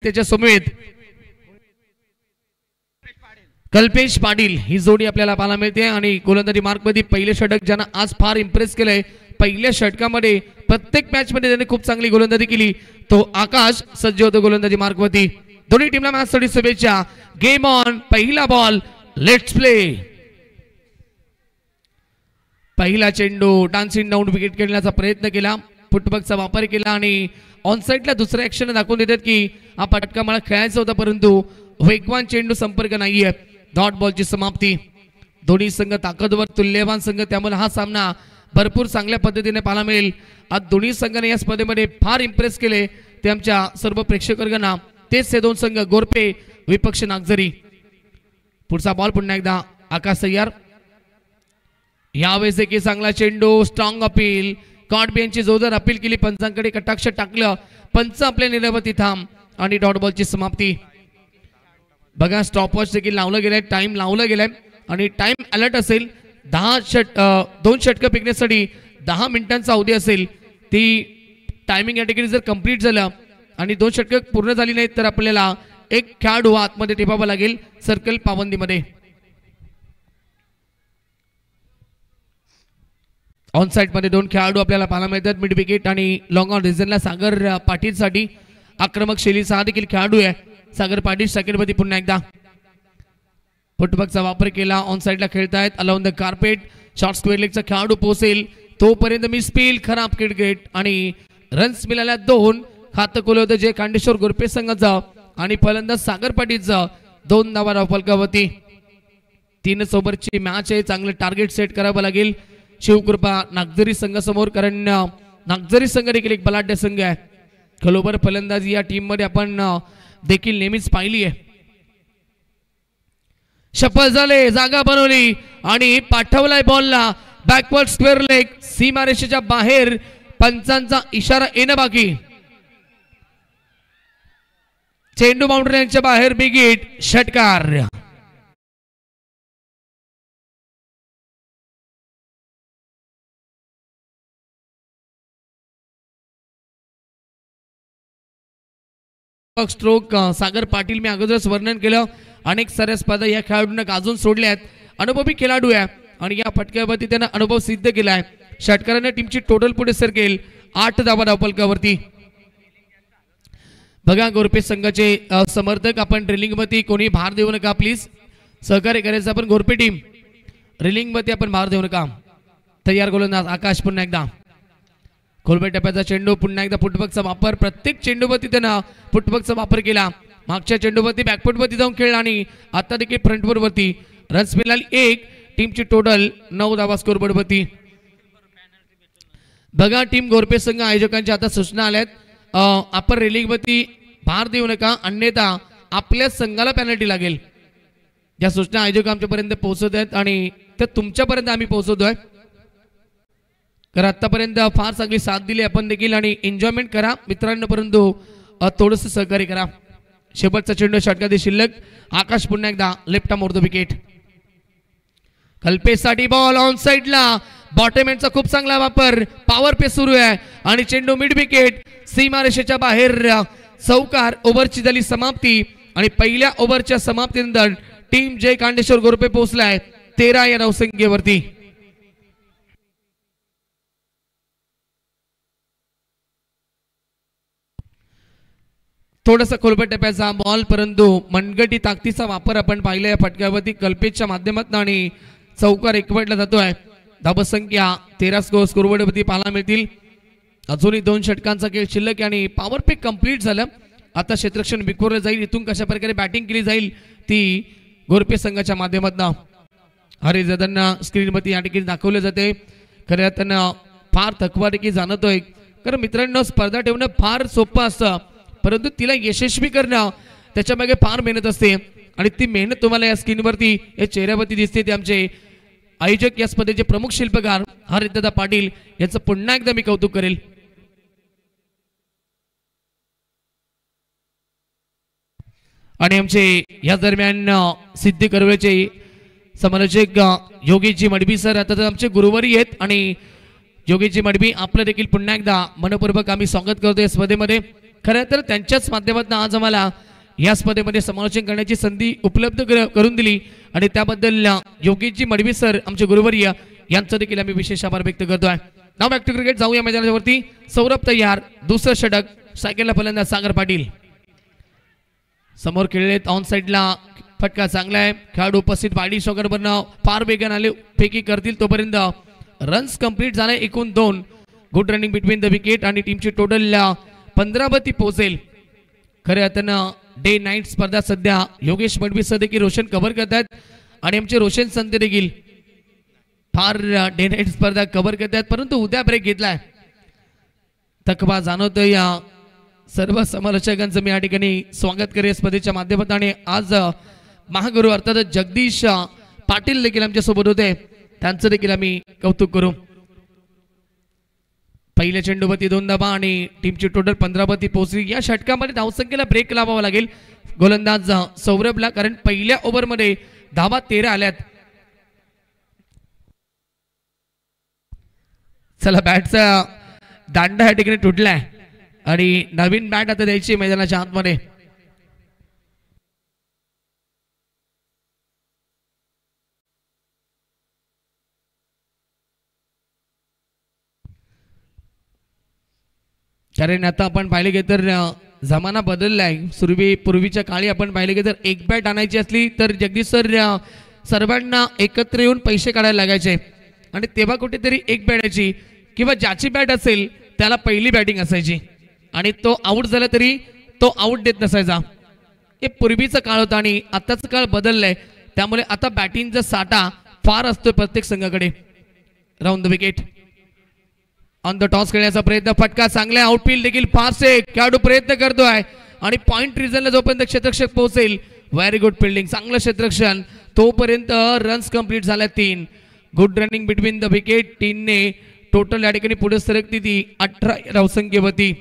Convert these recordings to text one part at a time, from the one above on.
त्याच्या समेत कल्पेश पाटील ही जोडी आपल्याला पाहायला मिळते आणि गोलंदाजी मार्क मध्ये पहिले षटक ज्यांना आज फार इम्प्रेस केलंय पहिल्या षटकामध्ये प्रत्येक मॅच मध्ये त्याने खूप चांगली गोलंदाजी केली तो आकाश सज्ज होतो गोलंदाजी मार्क वरती दोन्ही टीमला मॅच साठी शुभेच्छा गेम ऑन पहिला बॉल लेट्स प्ले पहिला चेंडू डान्सिंग डाऊन विकेट खेळण्याचा प्रयत्न केला फुटबॉलचा वापर केला आणि ऑन साइडला दुसऱ्या ऍक्शन दाखवून देतात की हा फटका मला खेळायचा होता परंतु वेगवान चेंडू संपर्क नाहीये डॉट बॉलची समाप्ती दोन्ही संघ ताकदवर तुल्यवान संघ त्यामुळे हा सामना भरपूर चांगल्या पद्धतीने पाहायला मिळेल आज दोन्ही संघाने या स्पर्धेमध्ये फार इम्प्रेस केले ते आमच्या सर्व प्रेक्षकांना तेच हे दोन संघ गोरपे विपक्ष नागझरी पुढचा बॉल पुन्हा एकदा आकाश तयार यावेळेस एक चांगला चेंडू स्ट्रॉंग अपील कॉटबियनची जोरदार अपील केली पंचांकडे कटाक्ष टाकलं पंच आपल्या निरवती थांब आणि डॉट बॉलची समाप्ती बघा स्टॉपवॉच देखील लावलं गेलंय टाइम लावलं गेलाय आणि टाइम अलर्ट असेल 2 षटकं फेकण्यासाठी 10 मिनिटांचा अवधी असेल ती टायमिंग या ठिकाणी जर कंप्लीट झालं आणि 2 षटकं पूर्ण झाली नाहीत तर आपल्याला एक खेळाडू आतमध्ये टिपावा लागेल सर्कल पाबंदीमध्ये ऑन साइड मध्ये 2 खेळाडू आपल्याला पाहायला मिळतात मिड विकेट आणि लॉंग ऑन रिझनला सागर पाटील साठी आक्रमक शैलीचा हा देखील खेळाडू आहे सागर पाटील सेकंड मध्ये पुन्हा एकदा फुटबॉलचा वापर केला ऑन साइडला खेळतायत along the carpet short square लेगचा खेळाडू पोहोचेल तोपर्यंत मिस पील खराब क्रिकेट आणि रन्स मिळाल्या 2 खातं कोल होतं जे कांडेश्वर गोरपे संघाचं आणि फलंदाज सागर पाटीलचं 2 धावा फलकावरती 3 ओव्हरची मॅच आहे चांगलं टार्गेट सेट करावं लागेल शिवकृपा नागझरी संघासमोर कारण नागझरी संघ देखील एक बलाढ्य संघ आहे खलोबर फलंदाजी या टीम मध्ये आपण देखील नेहमीच पाहिली आहे शपल झाले जागा बनवली आणि पाठवलाय बॉलला बॅकवर्ड स्क्वेअर लेग सीमारेषेच्या बाहेर पंचांचा इशारा येणं बाकी चेंडू बाउंड्री लाईनच्या बाहेर बिग हिट षटकार स्ट्रोक सागर पाटील मी अगोदरच वर्णन केलं अनेक साऱ्या स्पर्धा या खेळाडूंना गाजून सोडल्यात अनुभवी खेळाडू आहे आणि या फटक्यावरती त्यांना अनुभव सिद्ध केलाय षटकाराने टीमची टोटल पुढे सरकेल 8 धावा धावफलकावरती बघा गोरपे संघाचे समर्थक आपण ड्रिलिंग मध्ये कोणी भार देऊ नका प्लीज सहकार्य करायचं आपण गोरपे टीम ड्रिलिंग मध्ये आपण भार देऊ नका तयार गोलंदाज आकाश पुन्हा एकदा खोलबे टप्प्याचा चेंडू पुन्हा एकदा फुटबॉलचा वापर प्रत्येक चेंडूवरती त्यानं फुटबॉलचा वापर केला मागच्या चेंडूवरती बॅकफुटवरती जाऊन खेळला आणि आता देखील फ्रंटफुट वरती रन्स मिळाली 1 टीमची टोटल 9 धावा स्कोरबोर्ड वरती बघा टीम गोरपे संघ आयोजकांच्या आता सूचना आल्यात आपण रेलिंग वरती भार देऊ नका अन्यथा आपल्या संघाला पेनल्टी लागेल या सूचना आयोजक आमच्यापर्यंत पोहोचवत आहेत आणि त्या तुमच्यापर्यंत आम्ही पोहोचवतोय तर आतापर्यंत फार चांगली साथ दिली आपण देखील आणि एन्जॉयमेंट करा मित्रांनो परंतु थोडस सहकार्य करा शेवटचा चेंडू षटकातील शिल्लक आकाश पुन्हा एकदा left arm over the wicket कल्पेसाठी बॉल ऑन साइडला बॉटम एंडचा खूप चांगला वापर पॉवर पे सुरू आहे आणि चेंडू मिड विकेट सीमारेषेच्या बाहेर चौकार ओव्हरची झाली समाप्ती आणि पहिल्या ओव्हरच्या समाप्तीनंतर टीम जय कांडेश्वर गोरपे पोहोचलाय 13 या धावसंख्येवरती थोडासा खोलपट टप्प्याचा बॉल परंतु मनगटी ताकदीचा वापर आपण पाहिला या फटक्यावरती कल्पेशच्या माध्यमातून आणि चौकार एकवटला जातोय धावसंख्या 13 स्कोरबोर्डवरती पाहायला मिळतील अजूनही 2 षटकांचा खेळ शिल्लक आणि पॉवर पे कंप्लीट झालं आता क्षेत्ररक्षण विखुरलं जाईल इथून कशा प्रकारे बॅटिंग केली जाईल ती गोरपे संघाच्या माध्यमातून हरिजदांना स्क्रीनवरती या ठिकाणी दाखवले जाते खरं त्यांना फार थकवा देखील जाणवतोय कारण मित्रांनो स्पर्धा ठेवणं फार सोपं असतं परंतु तिला यशस्वी करणं त्याच्या मागे फार मेहनत असते आणि ती मेहनत तुम्हाला या स्क्रीनवरती या चेहऱ्यावरती दिसते ते आमचे आयोजक या स्पर्धेचे प्रमुख शिल्पकार हरिदादा पाटील याचं पुन्हा एकदा मी कौतुक करेल आणि आमचे या दरम्यान सिद्धी करवेचे समालोचक योगीजी मडबी सर आता आमचे गुरुवारी आहेत आणि योगीजी मडबी आपलं देखील पुन्हा एकदा मनपूर्वक आम्ही स्वागत करतो या स्पर्धेमध्ये खरं तर त्यांच्याच माध्यमातून आज आम्हाला या स्पर्धेमध्ये समालोचन करण्याची संधी उपलब्ध करून दिली आणि त्याबद्दल योगेशजी मडवी सर आमचे गुरुवर्य यांचं देखील आम्ही विशेष आभार व्यक्त करतोय. नाव बॅक टू क्रिकेट. जाऊया मैदानावरती. सौरभ तयार. दुसरं षटक. सायकलला फलंदाज सागर पाटील. समोर खेळलेत. ऑन साइडला फटका चांगला आहे. खेळाडू उपस्थित वाडी शॉकरवरनं फार वेगाने आले फेकी करतील तोपर्यंत रन्स कंप्लीट झाले. एकूण 2. Good running between the wicket आणि टीमची टोटल 15 गती पोहोचेल. खरे अर्थानं डे नाईट स्पर्धा सध्या योगेश मडवी सर देखील रोशन कव्हर करतात आणि आमचे रोशन संत देखील फार डे नाईट स्पर्धा कव्हर करतात. परंतु उद्या ब्रेक घेतलाय. थकवा जाणवतो. या सर्व समालोचकांचं मी या ठिकाणी स्वागत करेन स्पर्धेच्या माध्यमातून. आणि आज महागुरु अर्थात जगदीश पाटील देखील आमच्या सोबत होते. त्यांचं देखील आम्ही कौतुक करू. पहिल्या चेंडूवरती 2 धावा आणि टीमची टोटल 15 गती पोहोचली. या षटकामध्ये धावसंख्येला ब्रेक लावावा लागेल गोलंदाज सौरभला, कारण पहिल्या ओव्हरमध्ये धावा 13 आल्यात. चला बॅटचा दांडा या ठिकाणी तुटलाय आणि नवीन बॅट आता द्यायची मैदानाच्या आतमध्ये. कारण आता आपण पाहिले गे तर जमाना बदललाय. पूर्वीच्या काळी आपण पाहिले गे तर एक बॅट आणायची असली तर जगदीश सर सर्वांना एकत्र येऊन पैसे काढायला लागायचे आणि तेव्हा कुठेतरी एक बॅट यायची किंवा ज्याची बॅट असेल त्याला पहिली बॅटिंग असायची आणि तो आउट झाला तरी तो आउट देत नसायचा. हे पूर्वीचा काळ होता आणि आताचा काळ बदललाय. त्यामुळे आता बॅटिंगचा साठा फार असतो प्रत्येक संघाकडे. Round the wicket. On the toss खेळण्याचा प्रयत्न. फटका चांगला. आउटफील्ड देखील फास्ट आहे. खेळाडू प्रयत्न करतोय आणि पॉइंट रिझनला जोपर्यंत क्षेत्ररक्षक पोहोचेल. Very good fielding. चांगलं क्षेत्ररक्षण. तोपर्यंत रन्स कंप्लीट झाल्या 3. Good running between the wicket. 3 ने टोटल या ठिकाणी पुढे सरकती ती 18 धावसंख्येवरती.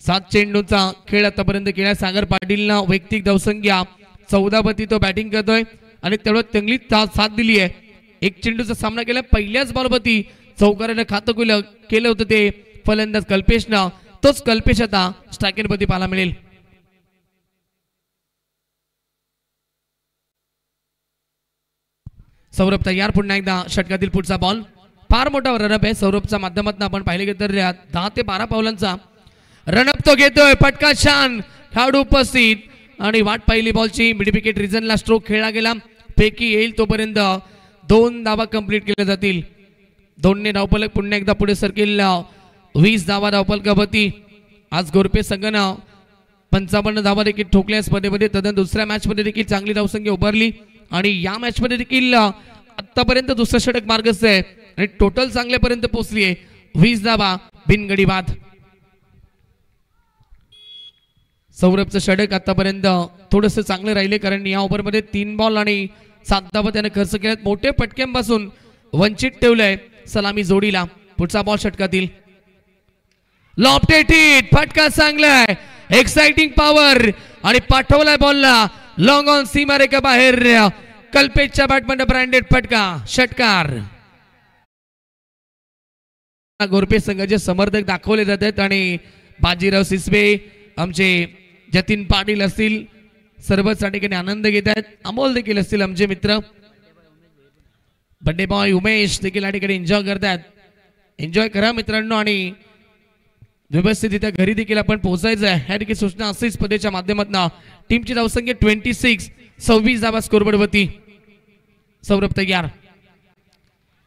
7 चेंडूचा खेळ आतापर्यंत केला. सागर पाटीलला वैयक्तिक धावसंख्या 14 वरती तो बॅटिंग करतोय आणि तेवढं चांगली साथ दिली आहे. 1 चेंडूचा सामना केला. पहिल्याच बॉलवरती चौकाराने खातं केलं होतं ते फलंदाज कल्पेशनं. तोच कल्पेश आता स्ट्रायकरवरती पाहायला मिळेल. सौरभ तयार. पुन्हा एकदा षटकातील पुढचा बॉल. फार मोठा रनअप आहे सौरभच्या माध्यमातून. आपण पाहिले गेलं तर 10 ते 12 पावलांचा रनअप तो घेतोय. फटका छान. खेळाडू उपस्थित आणि वाट पाहिली बॉलची. मिड विकेट रिजनला स्ट्रोक खेळला गेला. पैकी येईल तोपर्यंत 2 धावा कंप्लीट केल्या जातील. 2 धावफलक पुन्हा एकदा पुढे सरकेल. 20 धावा धावफलकावरती. आज गोरपे संघानं 55 धावा देखील ठोकल्या स्पर्धेमध्ये. तदन दुसऱ्या मॅच मध्ये देखील चांगली धावसंख्या उभारली आणि या मॅच मध्ये देखील आतापर्यंत दुसरं षटक मार्गस्थ आहे आणि टोटल चांगल्यापर्यंत पोहोचली आहे. 20 धावा बिनगडी बाद. सौरभचं षटक आतापर्यंत थोडंसं चांगलं राहिले कारण या ओव्हरमध्ये 3 बॉल आणि 7 धावा त्याने खर्च केल्यात. मोठे फटक्यांपासून वंचित ठेवलंय सलामी जोडीला. पुढचा बॉल षटकातील. Lofted hit. फटका चांगलाय. एक्साइटिंग पॉवर आणि पाठवलाय बॉलला लॉंग ऑन सीमारेखा बाहेर. कल्पेशच्या बॅटमधून ब्रँडेड फटका. षटकार. गोरपे संघाचे समर्थक दाखवले जात आहेत आणि बाजीराव सिसबे आमचे जतीन पाटील असतील सर्वच या ठिकाणी आनंद घेत आहेत. अमोल देखील असतील आमचे मित्र. बड्डे बॉय उमेश देखील या ठिकाणी एन्जॉय करतात. एन्जॉय करा मित्रांनो आणि व्यवस्थितरित्या घरी देखील आपण पोहोचायचं आहे. ह्या देखील सूचना असतील स्पर्धेच्या माध्यमातून. टीमची धावसंख्या 26. 26 धावा स्कोरबोर्डवरती. सौरभ तयार.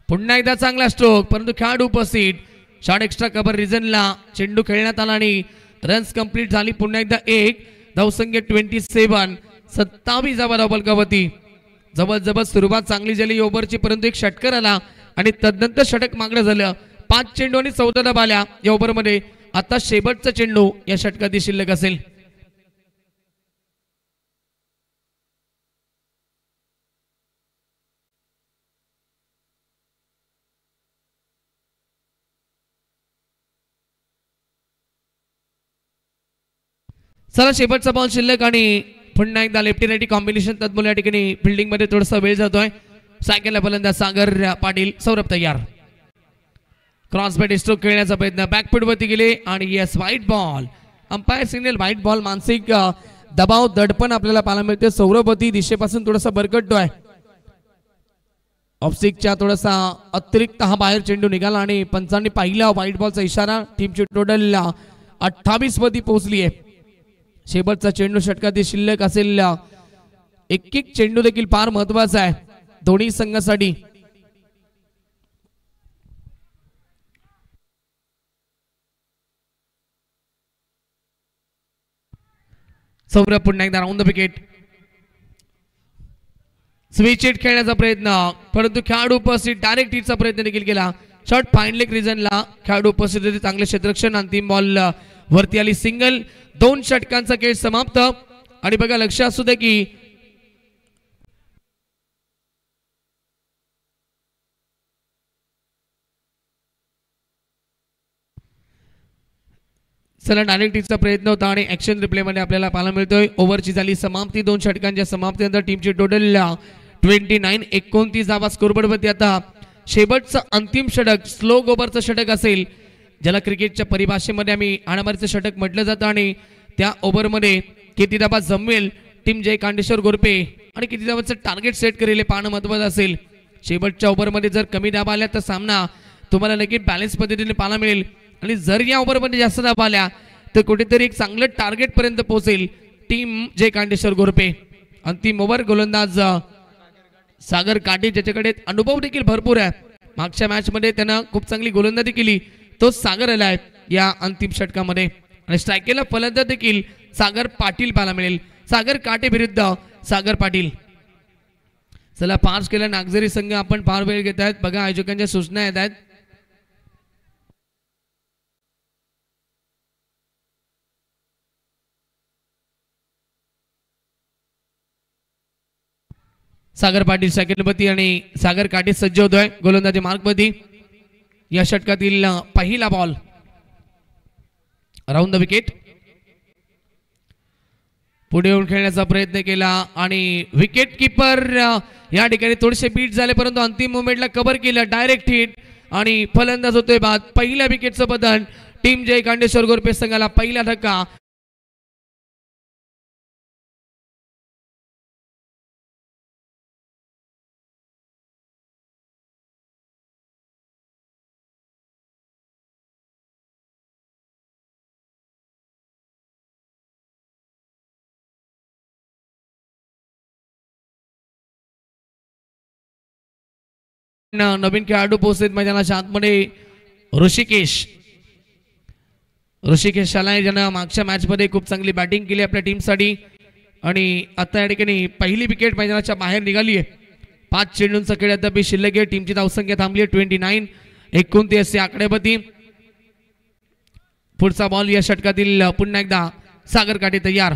पुन्हा एकदा चांगला स्ट्रोक परंतु खेळाडू उपस्थित. शॉट एक्स्ट्रा कव्हर रिजनला चेंडू खेळण्यात आला आणि रन्स कंप्लीट झाली. पुन्हा एकदा 1 धावसंख्या 27. 27 धावा धावफलकावरती. जबरदस्त सुरुवात चांगली झाली ओव्हरची परंतु एक षटकार आला आणि तदनंतर षटक मागणं झालं. 5 चेंडू आणि 14 धावा आल्या या ओव्हरमध्ये. आता शेवटचा चेंडू या षटकात शिल्लक असेल. चला शेवटचा बॉल शिल्लक आणि पुन्हा एकदा लेफ्टी राईटी कॉम्बिनेशन. तत्मुळे या ठिकाणी फिल्डिंग मध्ये थोडासा वेळ जातोय. सायकलला फलंदाज सागर पाटील. सौरभ तयार. क्रॉस बॅट स्ट्रोक खेळण्याचा प्रयत्न बॅकफूट वरती गेले आणि yes white ball. Umpire signal white ball. मानसिक दबाव दडपण आपल्याला पाहायला मिळते. सौरभवती दिशेपासून थोडासा बरकटतोय. ऑफसिकच्या थोडासा अतिरिक्त हा बाहेर चेंडू निघाला आणि पंचांनी पाहिला व्हाईट बॉलचा इशारा. टीमची टोटल 28 वरती पोहोचली आहे. शेवटचा चेंडू षटकातील शिल्लक असेल. एक एक चेंडू देखील फार महत्वाचा आहे दोन्ही संघासाठी. सौरभ पुन्हा एकदा round the wicket. Switch hit खेळण्याचा प्रयत्न परंतु खेळाडू उपस्थित डायरेक्ट हिटचा प्रयत्न देखील केला. शॉट फाईन लेग रिजनला खेळाडू उपस्थित होते. चांगले क्षेत्ररक्षण. अंतिम बॉल वरती आली. सिंगल. 2 षटकांचा खेळ समाप्त. आणि बघा लक्ष असू दे की चला डायरेक्ट हिटचा प्रयत्न होता आणि ऍक्शन रिप्ले मध्ये आपल्याला पाहायला मिळतोय. ओव्हरची झाली समाप्ती. 2 षटकांच्या समाप्तीनंतर टीमची टोटल 29. 29 धावा स्कोरबोर्ड वरती. आता शेवटचं अंतिम षटक स्लो ओव्हरचं षटक असेल ज्याला क्रिकेटच्या परिभाषेमध्ये आम्ही हाणामारीचं षटक म्हटलं जातं. आणि त्या ओव्हरमध्ये किती धावा जमवेल टीम जय कांडेश्वर गोरपे आणि किती धावांचं टार्गेट सेट करेल हे पाहणं महत्त्वाचं असेल. शेवटच्या ओव्हरमध्ये जर कमी धावा आल्या तर सामना तुम्हाला नक्कीच बॅलन्स पद्धतीने पाहायला मिळेल. आणि जर या ओव्हरमध्ये जास्त धावा आल्या तर कुठेतरी एक चांगलं टार्गेट पर्यंत पोहोचेल टीम जय कांडेश्वर गोरपे. अंतिम ओव्हर. गोलंदाज सागर काटे ज्याच्याकडे अनुभव देखील भरपूर आहे. मागच्या मॅच मध्ये त्यानं खूप चांगली गोलंदाजी केली. तो सागर आलाय या अंतिम षटकामध्ये. आणि स्ट्रायकेला फलंदाज देखील सागर पाटील पाहायला मिळेल. सागर काटे विरुद्ध सागर पाटील. चला पास केला नागझरी संघ. आपण फार वेळ घेत आहेत. बघा आयोजकांच्या सूचना येत आहेत. सागर पाटील सेकंडपती आणि सागर काटे सज्ज होतोय गोलंदाजी मार्कपती. या षटकातील पहिला बॉल. Round the wicket. पुढे येऊन खेळण्याचा प्रयत्न केला आणि विकेट किपर या ठिकाणी थोडेसे बीट झाले परंतु अंतिम मोमेंटला कव्हर केलं. डायरेक्ट हिट आणि फलंदाज होतोय बाद. पहिल्या विकेटचं बदल. टीम जय कांडेश्वर गोरपे संघाला पहिला धक्का. नवीन खेळाडू पोहोचलेत मैदानाच्या आतमध्ये. ऋषिकेश आलाय ज्यानं मागच्या मॅच मध्ये खूप चांगली बॅटिंग केली आपल्या टीमसाठी. आणि आता या ठिकाणी पहिली विकेट मैदानाच्या बाहेर निघाली आहे. 5 चेंडूंचा खेळ अद्याप शिल्लक आहे. टीमची धावसंख्या थांबली आहे 29. 29 आकडेपती. पुढचा बॉल या षटकातील पुन्हा एकदा सागर काटे तयार.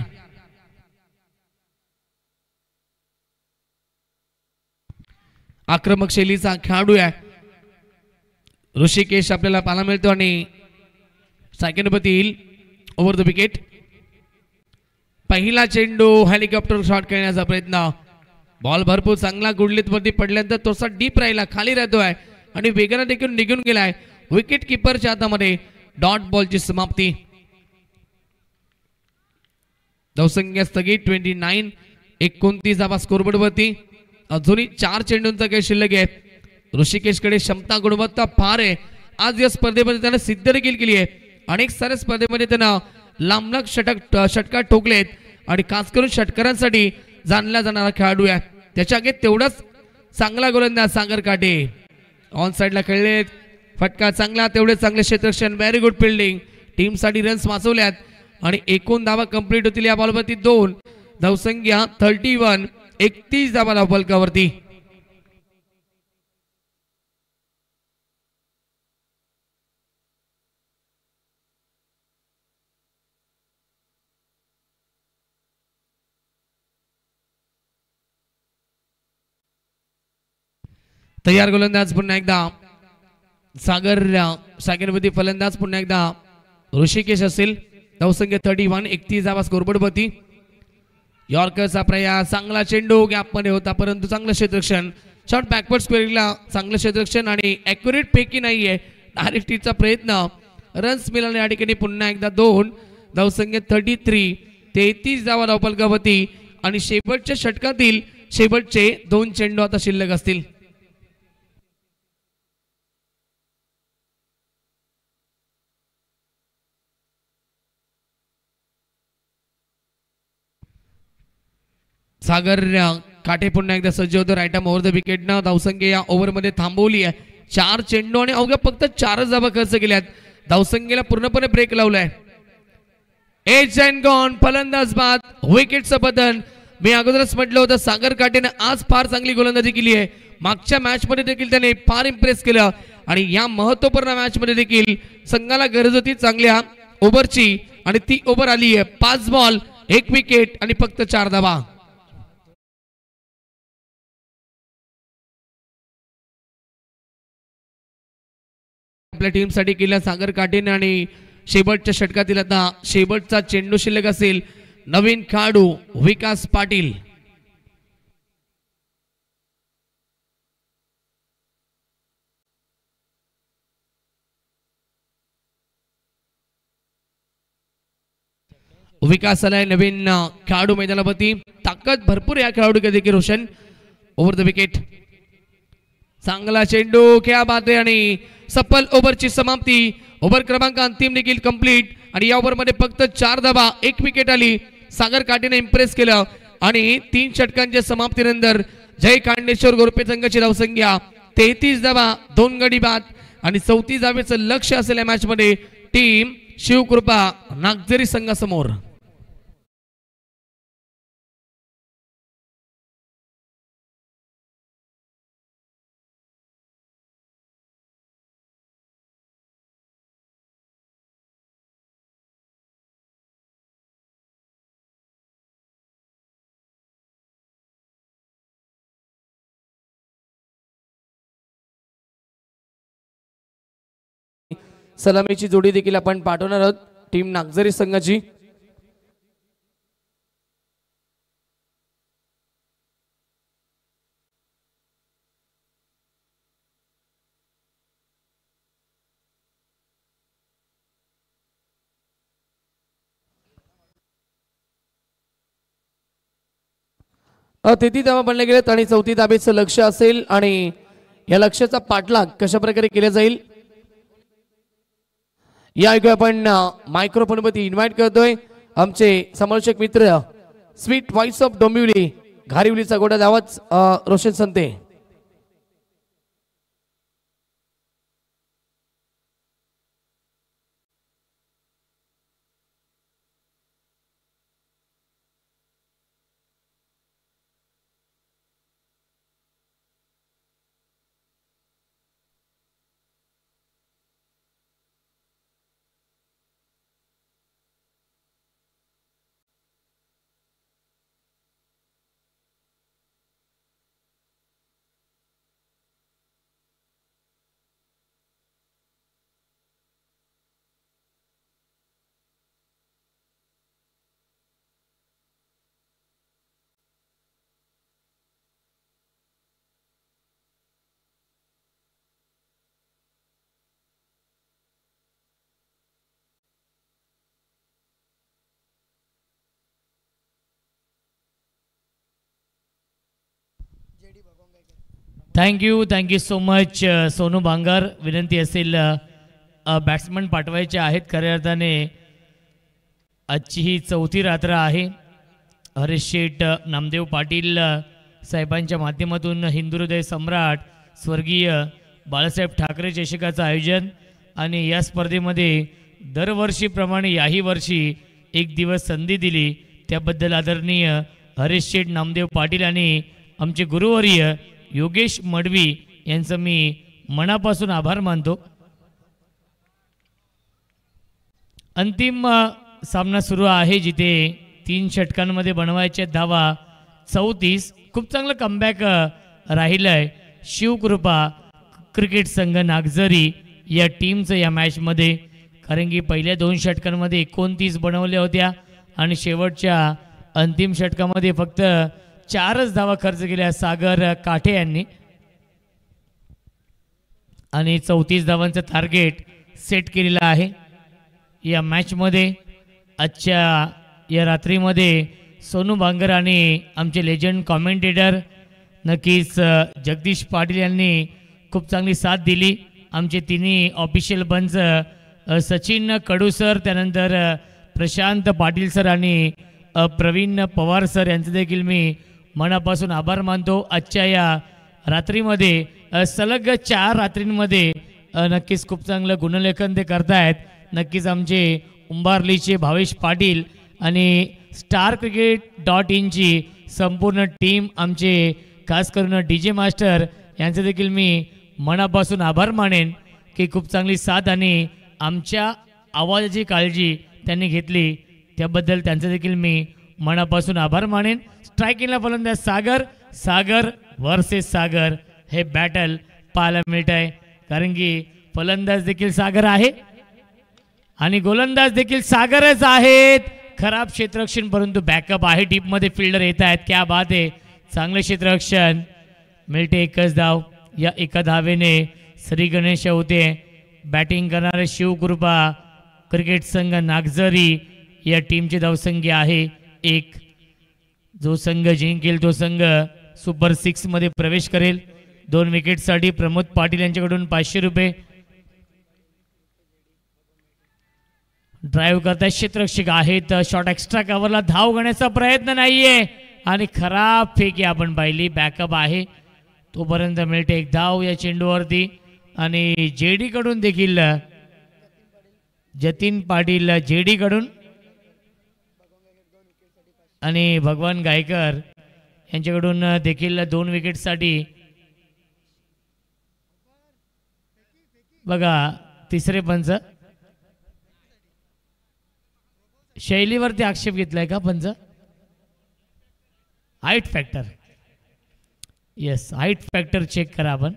आक्रमक शैलीचा खेळाडू आहे ऋषिकेश आपल्याला पाहायला मिळतो. आणि सेकंडपती येईल ओव्हर द विकेट. पहिला चेंडू हेलिकॉप्टर शॉट खेळण्याचा प्रयत्न. बॉल भरपूर चांगला गुडलीत वरती पडल्यानंतर तोसा डीप राहिला. खाली राहतोय आणि वेगाने देखील निघून गेलाय. विकेट किपरच्या हातामध्ये डॉट बॉलची समाप्ती. धावसंख्या स्थगित 29. 29 धावा स्कोरबोर्ड वरती. अजूनही 4 चेंडूंचा खेळ शिल्लक आहे. ऋषिकेशकडे क्षमता गुणवत्ता फार आहे. आज या स्पर्धेमध्ये त्याने सिद्ध देखील केली आहे. अनेक साऱ्या स्पर्धेमध्ये त्यानं लांब षटकार ठोकलेत आणि खास करून षटकारांसाठी जाणला जाणारा खेळाडू आहे. त्याच्या आगे तेवढाच चांगला गोलंदाज सागर काटे. ऑन साइडला खेळलेत. फटका चांगला. तेवढे चांगले क्षेत्ररक्षण. Very good fielding. टीमसाठी रन्स वाचवल्यात आणि एकूण धावा कंप्लीट होतील या बॉलवरती 2. धावसंख्या 31. 31 धावा धावफलकावरती. तयार गोलंदाज पुन्हा एकदा सागर. सेकंडपती फलंदाज पुन्हा एकदा ऋषिकेश असेल. धावसंख्या 31. 31 धावा स्कोरबोर्ड वरती. यॉर्करचा प्रयास. चांगला चेंडू गॅप मध्ये होता परंतु चांगलं क्षेत्ररक्षण. शॉट बॅकवर्ड स्क्वेअरला चांगलं क्षेत्ररक्षण आणि ॲक्युरेट फेकी नाहीये. डायरेक्ट हिटचा प्रयत्न, रन्स मिळाले या ठिकाणी पुन्हा एकदा 2 धावसंख्या 33 धावा धावफलकावरती आणि शेवटच्या षटकातील शेवटचे 2 चेंडू आता शिल्लक असतील. सागर काटे पुन्हा एकदा सज्ज होतो. Right arm over the wicket न धावसंख्या या ओव्हर मध्ये थांबवली आहे. 4 चेंडू आणि अवघ्या फक्त 4च धावा खर्च केल्यात. धावसंख्येला पूर्णपणे ब्रेक लावलाय. एज अँड गॉन, फलंदाज बाद, विकेटचं बदल. मी अगोदरच म्हटलं होतं सागर काटेने आज फार चांगली गोलंदाजी केली आहे. मागच्या मॅच मध्ये देखील त्याने फार इम्प्रेस केलं आणि या महत्त्वपूर्ण मॅच मध्ये देखील संघाला गरज होती चांगल्या ओव्हरची आणि ती ओव्हर आली आहे. 5 बॉल 1 विकेट आणि फक्त 4 धावा. आपल्या टीमसाठी केल्या सागर काटेने आणि शेवटच्या षटकातील आता शेवटचा चेंडू शिल्लक असेल. नवीन खेळाडू विकास पाटील. विकासाला नवीन खेळाडू मैदानावरती. ताकद भरपूर या खेळाडू देखील. Roshan over the wicket. चांगला चेंडू, क्या बात आहे आणि सफल ओव्हरची समाप्ती. ओव्हर क्रमांक अंतिम देखील कंप्लीट आणि या ओव्हर मध्ये फक्त 4 धावा 1 विकेट आली. सागर काटेने इम्प्रेस केलं आणि 3 षटकांच्या समाप्तीनंतर जय खांडेश्वर गोरपे संघाची धावसंख्या 33 धावा 2 गडी बाद आणि 34 धावेचं लक्ष असलेल्या मॅच मध्ये टीम शिवकृपा नागझरी संघासमोर. सलामीची जोडी देखील आपण पाठवणार आहोत टीम नागझरी संघाची. तेथी धावा बनले गेलेत आणि 34 धावेचं लक्ष असेल आणि या लक्ष्याचा पाठलाग कशा प्रकारे केला जाईल या ऐकूया. आपण मायक्रोफोन वरती इन्व्हाइट करतोय आमचे समालोचक मित्र स्वीट व्हॉइस ऑफ डोंबिवली घारिवलीचा गोडा आवाज Roshan Sante. Thank you so much Sonu Bhangar. विनंती असेल बॅट्समन पाठवायचे आहेत. खऱ्या अर्थाने आजची ही 4थी रात्र आहे. हरीश शेठ नामदेव पाटील साहेबांच्या माध्यमातून हिंदुहृदय सम्राट स्वर्गीय बाळासाहेब ठाकरे चषकाचं आयोजन आणि या स्पर्धेमध्ये दरवर्षीप्रमाणे याही वर्षी एक दिवस संधी दिली त्याबद्दल आदरणीय हरीश शेठ नामदेव पाटील आणि आमचे गुरुवर्य योगेश मडवी यांचं मी मनापासून आभार मानतो. अंतिम सामना सुरू आहे जिथे 3 षटकांमध्ये बनवायचे धावा 34. खूप चांगलं कमबॅक राहिलं आहे शिवकृपा क्रिकेट संघ नागझरी या टीमचं या मॅचमध्ये. कारण की पहिल्या 2 षटकांमध्ये 29 बनवल्या होत्या आणि शेवटच्या अंतिम षटकामध्ये फक्त 4च धावा खर्च केल्या सागर काठे यांनी. आणि 34 धावांचं टार्गेट सेट केलेलं आहे या मॅचमध्ये. आजच्या या रात्रीमध्ये सोनू बांगर आणि आमचे लेजंड कॉमेंटेटर नक्कीच जगदीश पाटील यांनी खूप चांगली साथ दिली. आमचे तिन्ही ऑफिशियल बंच सचिन कडू सर, त्यानंतर प्रशांत पाटील सर आणि प्रवीण पवार सर यांचे देखील मी मनापासून आभार मानतो. आजच्या या रात्रीमध्ये सलग 4 रात्रींमध्ये नक्कीच खूप चांगलं गुणलेखन ते करतायत. नक्कीच आमचे उंबारलीचे भावेश पाटील आणि StarCricket.in संपूर्ण टीम, आमचे खास करून DJ मास्टर यांचे देखील मी मनापासून आभार मानेन की खूप चांगली साथ आणि आमच्या आवाजाची काळजी त्यांनी घेतली, त्याबद्दल त्यांचे देखील मी मनापासून आभार मानेन. स्ट्रायकिंगला फलंदाज सागर, सागर वर्सेस सागर हे बॅटल पाहायला मिळत आहे, कारण की फलंदाज देखील सागर आहे आणि गोलंदाज देखील सागरच आहेत. खराब क्षेत्ररक्षण परंतु बॅकअप आहे, टीपमध्ये फिल्डर येत आहेत. क्या बात आहे, चांगले क्षेत्ररक्षण. मिळते एकच धाव. या एका धावेने श्री गणेश होते. बॅटिंग करणारे शिवकृपा क्रिकेट संघ नागझरी या टीमची धावसंख्या आहे 1. जो संघ जिंकेल तो संघ सुपर 6 मध्ये प्रवेश करेल. 2 विकेटसाठी प्रमोद पाटील यांच्याकडून 500 रुपये. ड्राईव्ह करता क्षेत्ररक्षक आहेत. शॉट एक्स्ट्रा कव्हरला धाव घेण्याचा प्रयत्न नाहीये आणि खराब फेकी आपण पाहिली. बॅकअप आहे तोपर्यंत मिळते 1 धाव या चेंडूवरती. आणि JD कडून देखील जतीन पाटील JD कडून आणि भगवान गायकर यांच्याकडून देखील 2 विकेटसाठी. बघा तिसरे पंच शैलीवरती आक्षेप घेतलाय का पंच? Height factor, yes height factor check करा आपण.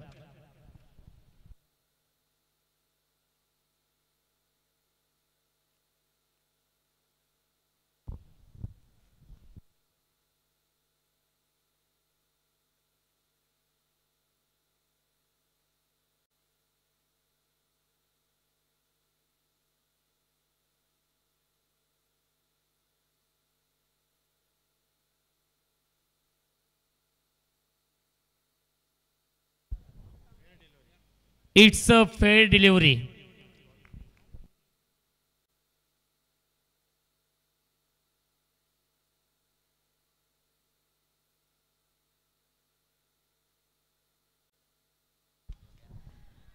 It's a fair delivery.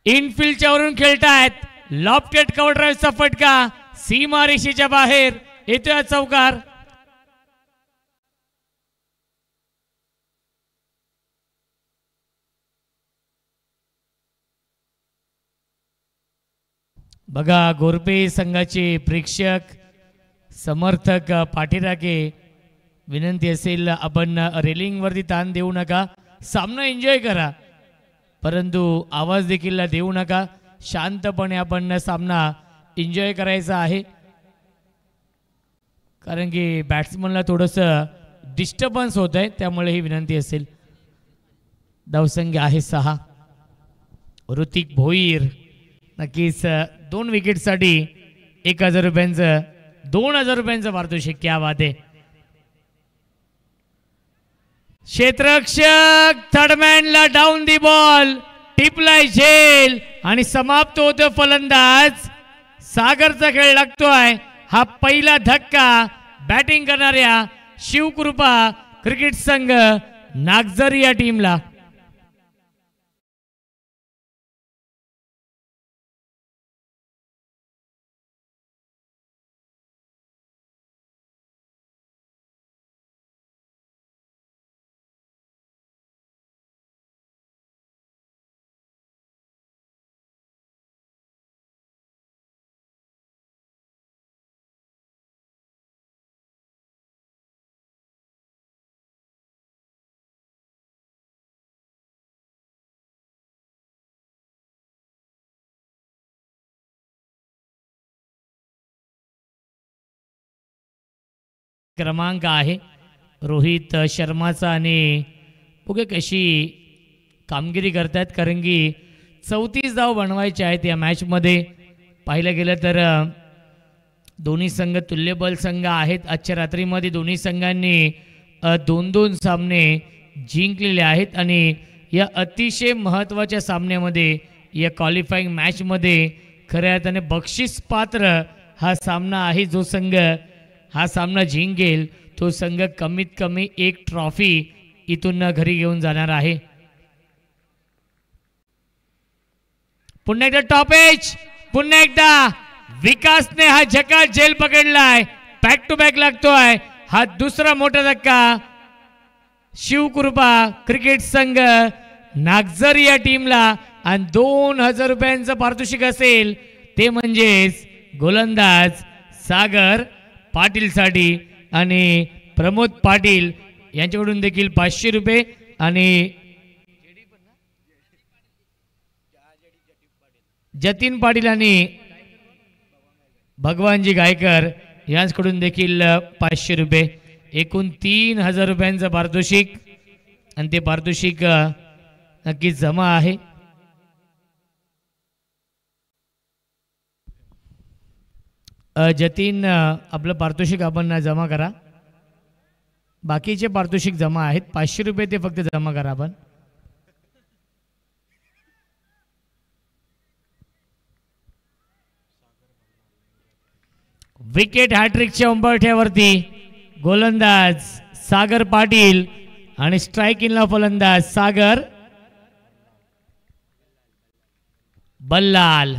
इनफिल्डच्या वरून खेळतायत. लॉफ्टेड कव्हर ड्राईव्हचा फटका सीमा रेषेच्या बाहेर येतोय चौकार. बघा गोरपे संघाचे प्रेक्षक समर्थक पाठीराखे विनंती असेल आपण रेलिंगवरती ताण देऊ नका. सामना एन्जॉय करा परंतु आवाज देखील देऊ नका. शांतपणे आपण सामना एन्जॉय करायचा आहे, कारण की बॅट्समनला थोडंसं डिस्टर्बन्स होत आहे, त्यामुळे ही विनंती असेल. धावसंख्या आहे 6. ऋतिक भोईर नक्कीच 2 विकेटसाठी 1000 रुपयांचं 2000 रुपयांचं पारितोषिक. क्या बात आहे. क्षेत्ररक्षक थर्डमॅनला डाऊन दी बॉल, टिपलाय झेल आणि समाप्त होतो फलंदाज. सागरचा खेळ लागतोय. हा पहिला धक्का बॅटिंग करणाऱ्या शिवकृपा क्रिकेट संघ नागझरी या टीमला. क्रमांक आहे रोहित शर्माचा आणि बघे कशी कामगिरी करतात, कारण की 34 धाव बनवायचे आहेत या मॅचमध्ये. पाहिलं गेलं तर दोन्ही संघ तुल्यबल संघ आहेत. आजच्या रात्रीमध्ये दोन्ही संघांनी 2-2 सामने जिंकलेले आहेत आणि या अतिशय महत्त्वाच्या सामन्यामध्ये या क्वालिफाईंग मॅचमध्ये खऱ्या अर्थाने बक्षीस पात्र हा सामना आहे. जो संघ हा सामना जिंकेल तो संघ कमीत कमी एक ट्रॉफी इथून घरी घेऊन जाणार आहे. पुन्हा एकदा टॉप एज, पुन्हा एकदा विकासने हा झकास झेल पकडलाय. बॅक टू बॅक लागतोय. हा दुसरा मोठा धक्का. शिवकृपा क्रिकेट संघ नागझर या टीमला आणि 2000 रुपयांचं पारितोषिक असेल ते म्हणजेच गोलंदाज सागर पाटील साठी आणि प्रमोद पाटील यांच्याकडून देखील 500 रुपये आणि जतीन पाटील आणि भगवानजी गायकर यांच्याकडून देखील 500 रुपये. एकूण 3000 रुपयांचं पारितोषिक आणि ते पारितोषिक नक्कीच जमा आहे. जतीन आपलं पारितोषिक आपण जमा करा. बाकीचे पारितोषिक जमा आहेत. 500 रुपये ते फक्त जमा करा आपण. विकेट हॅट्रिकच्या उंबरठ्यावरती गोलंदाज सागर पाटील आणि स्ट्राइक इनला फलंदाज सागर बल्लाल.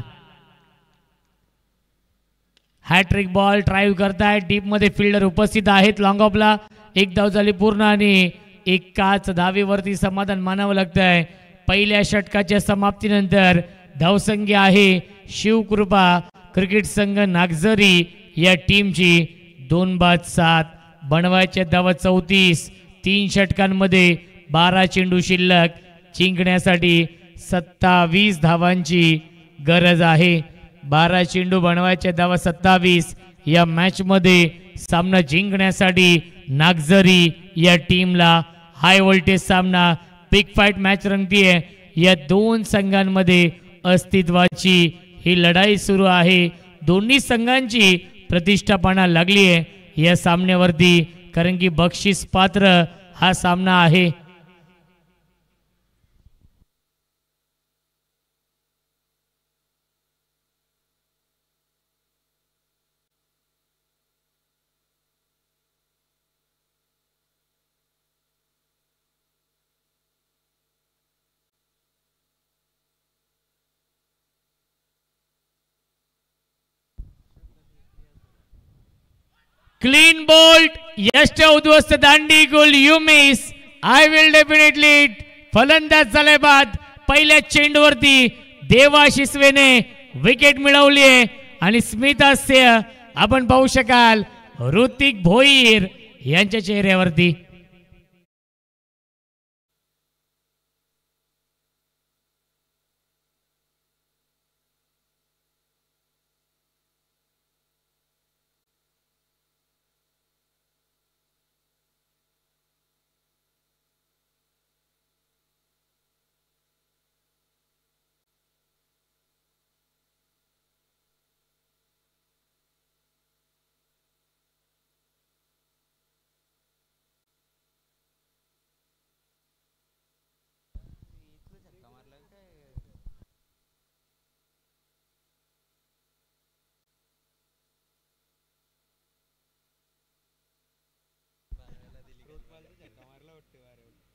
हॅट्रिक बॉल ड्राईव्ह करतायत. डीप मध्ये फिल्डर उपस्थित आहेत. लॉंग ऑफला एक धाव झाली पूर्ण आणि एकाच धावेवरती समाधान मानावं लागतंय. पहिल्या षटकाच्या समाप्तीनंतर धावसंख्या आहे शिवकृपा क्रिकेट संघ नागझरी या टीमची 2-7. बनवायच्या धावा 34. 3 षटकांमध्ये 12 चेंडू शिल्लक. जिंकण्यासाठी 27 धावांची गरज आहे. 12 चेंडू बनवायच्या धावा 27. या मॅच मध्ये सामना जिंकण्यासाठी नागझरी या टीमला हाय व्होल्टेज सामना बिग फाईट मॅच रंगतीये. या दोन संघांमध्ये अस्तित्वाची ही लढाई सुरू आहे. दोन्ही संघांची प्रतिष्ठा पाना लागली आहे या सामन्यावरती कारण की बक्षीस पात्र हा सामना आहे. क्लीन बोल्ट यष्ट उद्ध्वस्त दांडी गोल you miss I will definitely. फलंदाज झाल्या बाद पहिल्या चेंडूवरती देवाशिसवेने विकेट मिळवली आहे आणि स्मितहास्य आपण पाहू शकाल ऋतिक भोईर यांच्या चेहऱ्यावरती.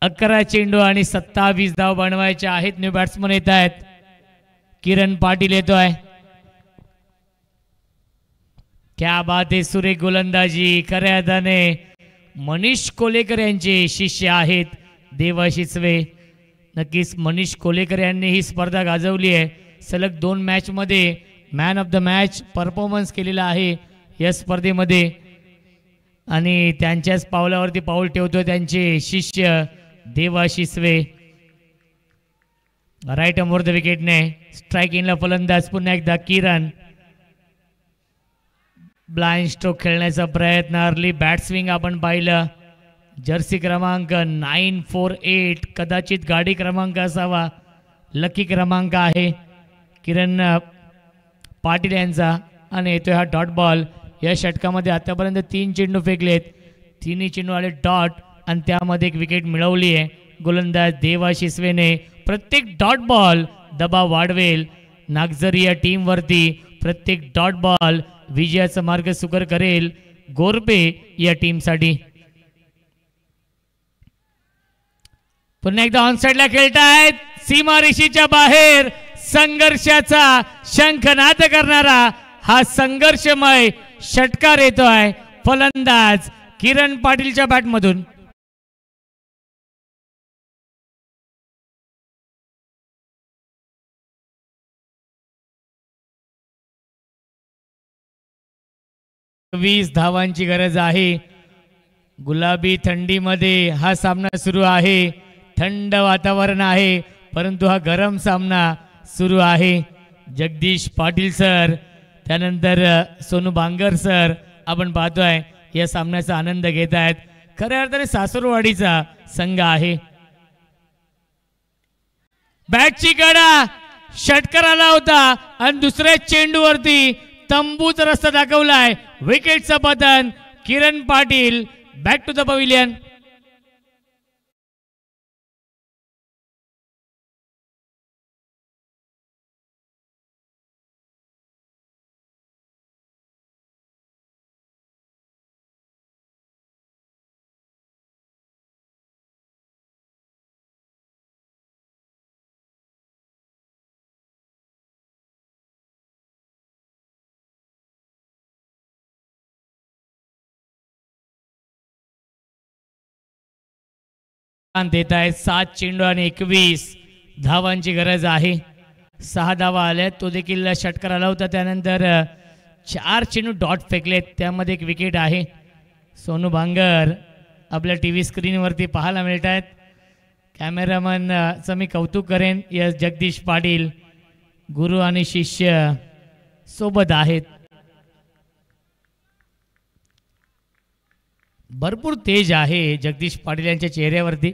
अकरा चेंडू आणि 27 धाव बनवायचे आहेत. न्यू बॅट्समन येत आहेत. किरण पाटील येतोय. क्या बात आहे. सुरेख गोलंदाजी. खऱ्या अर्थाने मनीष कोलेकर यांचे शिष्य आहेत देवाशिसवे. नक्कीच मनीष कोलेकर यांनी ही स्पर्धा गाजवली आहे. सलग 2 मॅच मध्ये man of the match performance केलेला आहे या स्पर्धेमध्ये आणि त्यांच्याच पावलावरती पाऊल ठेवतो त्यांचे शिष्य देवाशिसवे. राईट अमोर द विकेटने स्ट्राइक इनला फलंदाज पुन्हा एकदा किरण. ब्लाइंड स्ट्रोक खेळण्याचा प्रयत्न. अर्ली बॅट स्विंग आपण पाहिलं. जर्सी क्रमांक 948 कदाचित गाडी क्रमांक असावा लकी क्रमांक आहे किरण पाटील यांचा आणि येतोय हा डॉट बॉल. या षटकामध्ये आतापर्यंत 3 चेंडू फेकलेत, तिन्ही चेंडू आले डॉट आणि त्यामध्ये एक विकेट मिळवली आहे. गोलंदाज देवा शिसवेने प्रत्येक डॉट बॉल दबाव वाढवेल नागझरी या टीमवरती. प्रत्येक डॉट बॉल विजयाचा मार्ग सुकर करेल गोरपे या टीमसाठी. पुन्हा एकदा ऑनसाइडला खेळतायत, सीमारेषेच्या बाहेर संघर्षाचा शंखनाद करणारा हा संघर्षमय षटकार येतोय फलंदाज किरण पाटीलच्या बॅटमधून. वीस धावांची गरज आहे. गुलाबी थंडीमध्ये हा सामना सुरू आहे. थंड वातावरण आहे परंतु हा गरम सामना सुरू आहे. जगदीश पाटील सर त्यानंतर सोनू बांगर सर आपण पाहतोय या सामन्याचा आनंद घेत आहेत. खऱ्या अर्थाने सासुरवाडीचा संघ आहे. बॅटची कडा षटकाराला होता आणि दुसऱ्या चेंडूवरती तंबूचा रस्ता दाखवलाय. विकेटचं पतन Kiran Patil. Back to the pavilion. देत आहे. 7 चेंडू आणि 21 धावांची गरज आहे. 6 धावा आल्यात, तो देखील षटकार आला होता. त्यानंतर 4 चेंडू डॉट फेकलेत, त्यामध्ये एक विकेट आहे. सोनू भांगर आपल्या टीव्ही स्क्रीनवरती पाहायला मिळत आहेत. कॅमेरामनचं मी कौतुक करेन. यस जगदीश पाटील गुरु आणि शिष्य सोबत आहेत. भरपूर तेज आहे जगदीश पाटील यांच्या चेहऱ्यावरती.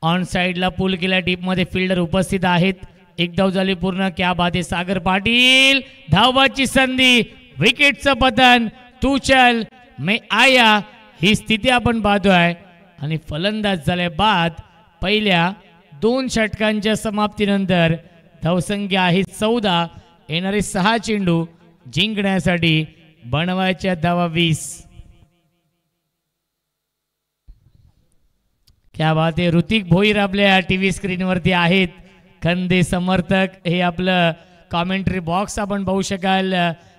ऑन साइडला पुल केल्या डीपमध्ये फिल्डर उपस्थित आहेत. एक धाव झाली पूर्ण. क्या बात आहे. सागर पाटील धावाची संधी, विकेटचं पतन. तू चल मैं आया ही स्थिती आपण पाहतोय. आणि फलंदाज झाले बाद. पहिल्या 2 षटकांच्या समाप्तीनंतर धावसंख्या आहे 14. येणारे 6 चेंडू जिंकण्यासाठी बनवायच्या धावा 20. क्या बात आहे. ऋतिक भोईर आपल्या टीव्ही स्क्रीनवरती आहेत. खंदे समर्थक हे आपलं कॉमेंट्री बॉक्स आपण पाहू शकाल.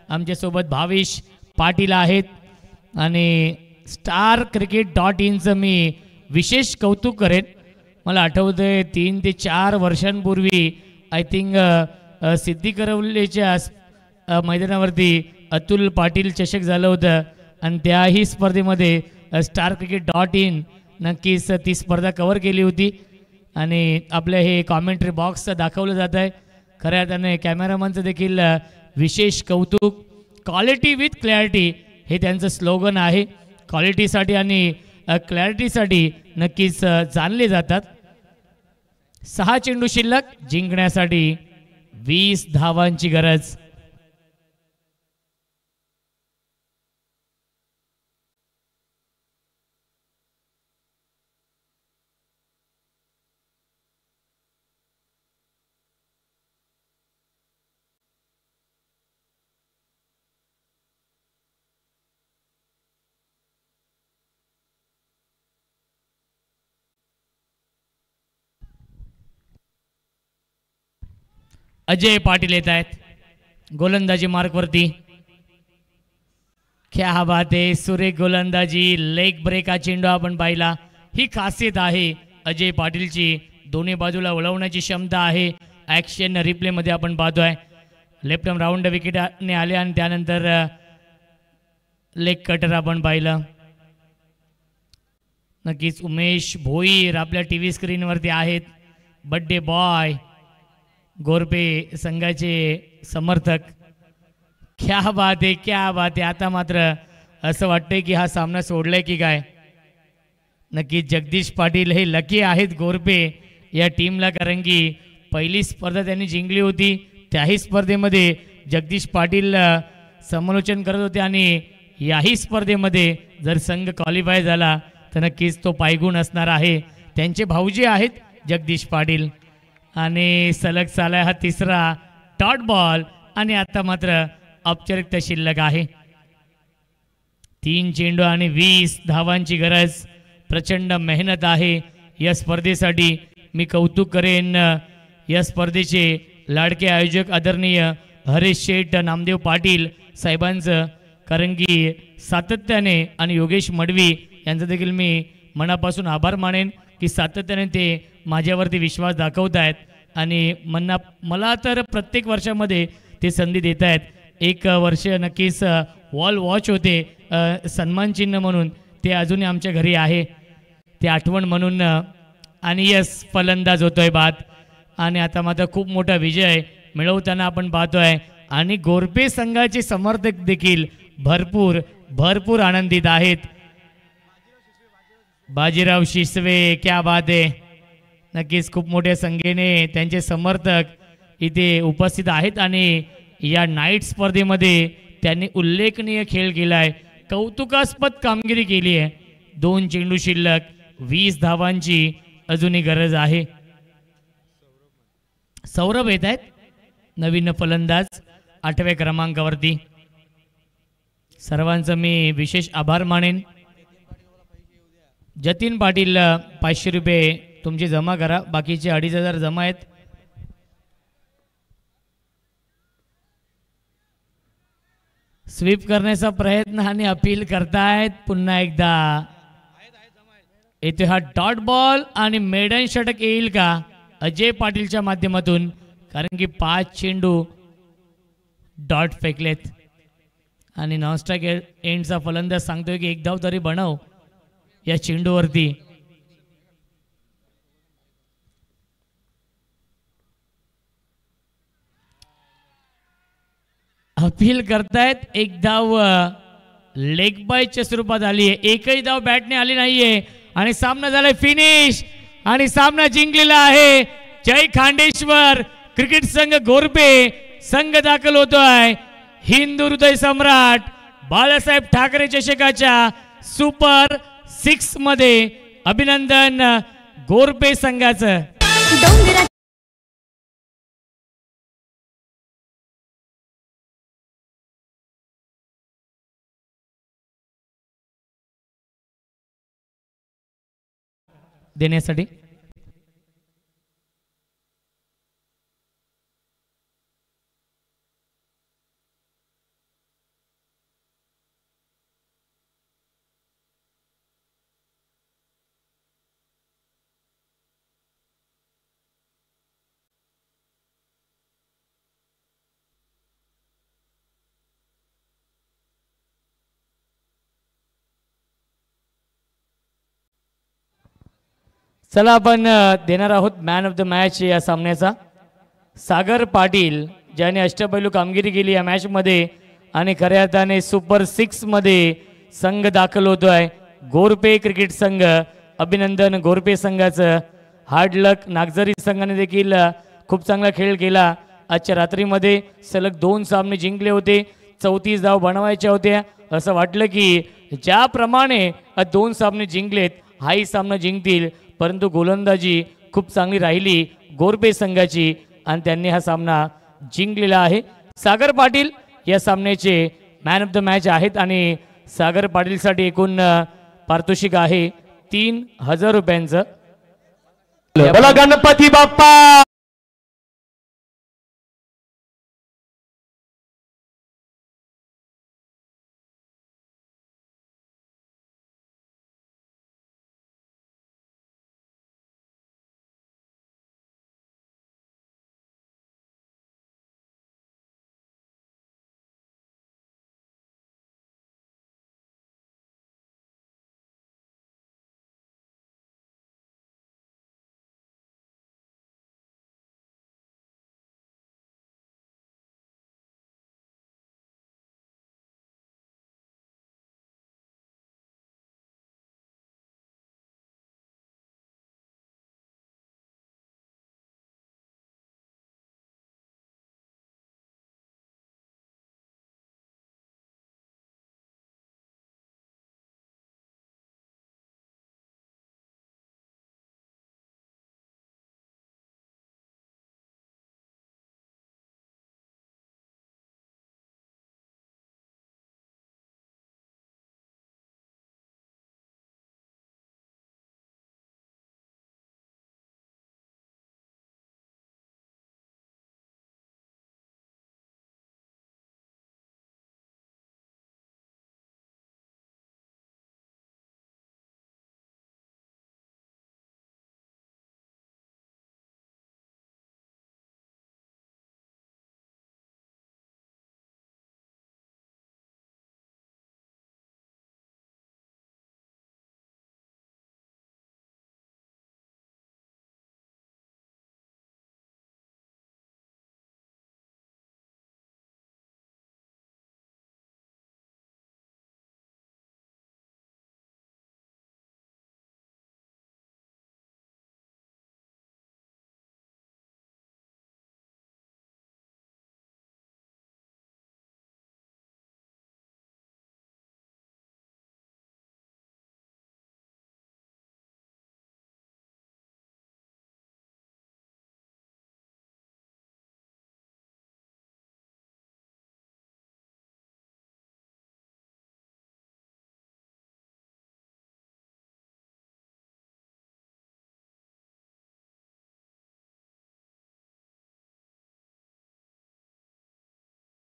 आमच्यासोबत भावेश पाटील आहेत. आणि starcricket.inचं मी विशेष कौतुक करेन. मला आठवतंय 3 ते 4 वर्षांपूर्वी आय थिंक सिद्धी करवलेच्या मैदानावरती अतुल पाटील चषक झालं होतं आणि त्याही स्पर्धेमध्ये starcricket.in नक्कीच ती स्पर्धा कव्हर केली होती. आणि आपलं हे कॉमेंट्री बॉक्स दाखवलं जात आहे. खऱ्या अर्थाने कॅमेरामनचं देखील विशेष कौतुक. क्वालिटी विथ क्लॅरिटी हे त्यांचं स्लोगन आहे. क्वालिटीसाठी आणि क्लॅरिटीसाठी नक्कीच जाणले जातात. 6 चेंडू शिल्लक, जिंकण्यासाठी 20 धावांची गरज. अजय पाटील येत आहेत गोलंदाजी मार्कवरती. क्या बात आहे. सुरेख गोलंदाजी. लेग ब्रेक हा चेंडू आपण पाहिला. ही खासियत आहे अजय पाटीलची. दोन्ही बाजूला वळवण्याची क्षमता आहे. ॲक्शन रिप्लेमध्ये आपण पाहतोय. लेफ्ट आर्म राऊंड विकेटने आले आणि त्यानंतर लेग कटर आपण पाहिलं. नक्कीच उमेश भोईर आपल्या टीव्ही स्क्रीनवरती आहेत. बड्डे बॉय गोरपे संघाचे समर्थक. क्या बात आहे, क्या बात आहे. आता मात्र असं वाटतंय की हा सामना सोडलाय की काय. नक्की जगदीश पाटील हे लकी आहेत गोरपे या टीमला, कारण की पहिली स्पर्धा त्यांनी जिंकली होती. त्याही स्पर्धेमध्ये जगदीश पाटील समालोचन करत होते आणि याही स्पर्धेमध्ये जर संघ क्वालिफाय झाला तर नक्कीच तो पायगुण असणार आहे. त्यांचे भाऊजी आहेत जगदीश पाटील. आणि सलग चालाय हा तिसरा डॉट बॉल आणि आता मात्र औपचारिकता शिल्लक आहे. 3 चेंडू आणि 20 धावांची गरज. प्रचंड मेहनत आहे या स्पर्धेसाठी. मी कौतुक करेन या स्पर्धेचे लाडके आयोजक आदरणीय हरीश शेठ नामदेव पाटील साहेबांचं, कारण की सातत्याने, आणि योगेश मडवी यांचं देखील मी मनापासून आभार मानेन की सातत्याने ते माझ्यावरती विश्वास दाखवत आहेत आणि मला तर प्रत्येक वर्षामध्ये ते संधी देत आहेत. एक वर्ष नक्कीच वॉल वॉच होते सन्मान चिन्ह म्हणून, ते अजूनही आमच्या घरी आहे, ते आठवण म्हणून. आणि यस, फलंदाज होतोय बाद आणि आता मात्र खूप मोठा विजय मिळवताना आपण पाहतोय. आणि गोरपे संघाचे समर्थक देखील भरपूर आनंदित आहेत. बाजीराव शिसवे, क्या बात आहे. नक्कीच खूप मोठ्या संख्येने त्यांचे समर्थक इथे उपस्थित आहेत आणि या नाईट स्पर्धेमध्ये त्यांनी उल्लेखनीय खेळ केलाय, कौतुकास्पद कामगिरी केली आहे. 2 चेंडू शिल्लक, 20 धावांची अजूनही गरज आहे. सौरभ येत आहेत नवीन फलंदाज 8व्या क्रमांकावरती. सर्वांचं मी विशेष आभार मानेन. जतीन पाटील 500 रुपये तुमचे जमा करा, बाकीचे 2500 जमा आहेत. स्वीप करण्याचा प्रयत्न आणि अपील करतायत. पुन्हा एकदा येथे हा डॉट बॉल आणि मेडन षटक येईल का अजय पाटीलच्या माध्यमातून, कारण की 5 चेंडू डॉट फेकलेत आणि नॉनस्ट्राईक एंडचा फलंदाज सांगतोय की 1 धाव तरी बनव या चेंडूवरती. अपील करतायत. 1 धाव लेग बायच्या स्वरूपात आली आहे, एकही धाव बॅटने आली नाहीये आणि सामना झालाय फिनिश आणि सामना जिंकलेला आहे. जय खांडेश्वर क्रिकेट संघ गोरपे संघ दाखल होतोय हिंदू हृदय सम्राट बाळासाहेब ठाकरे चषकाच्या सुपर 6 मध्ये. अभिनंदन गोरपे संघाचं. देण्यासाठी चला आपण देणार आहोत मॅन ऑफ द मॅच या सामन्याचा. सागर पाटील ज्याने अष्टपैलू कामगिरी केली या मॅच मध्ये आणि खऱ्या अर्थाने सुपर 6 मध्ये संघ दाखल होतोय गोरपे क्रिकेट संघ. अभिनंदन गोरपे संघाचं. हार्ड लक. नागझरी संघाने देखील खूप चांगला खेळ केला. आजच्या रात्रीमध्ये सलग 2 सामने जिंकले होते. 34 धाव बनवायच्या होत्या. असं वाटलं की ज्याप्रमाणे 2 सामने जिंकलेत हाही सामना जिंकतील, परंतु गोलंदाजी खूप चांगली राहिली गोरपे संघाची आणि त्यांनी हा सामना जिंकलेला आहे. सागर पाटील या सामन्याचे मॅन ऑफ द मॅच आहेत आणि सागर पाटीलसाठी एकूण पारितोषिक आहे 3000 रुपयांचं. बोला गणपती बाप्पा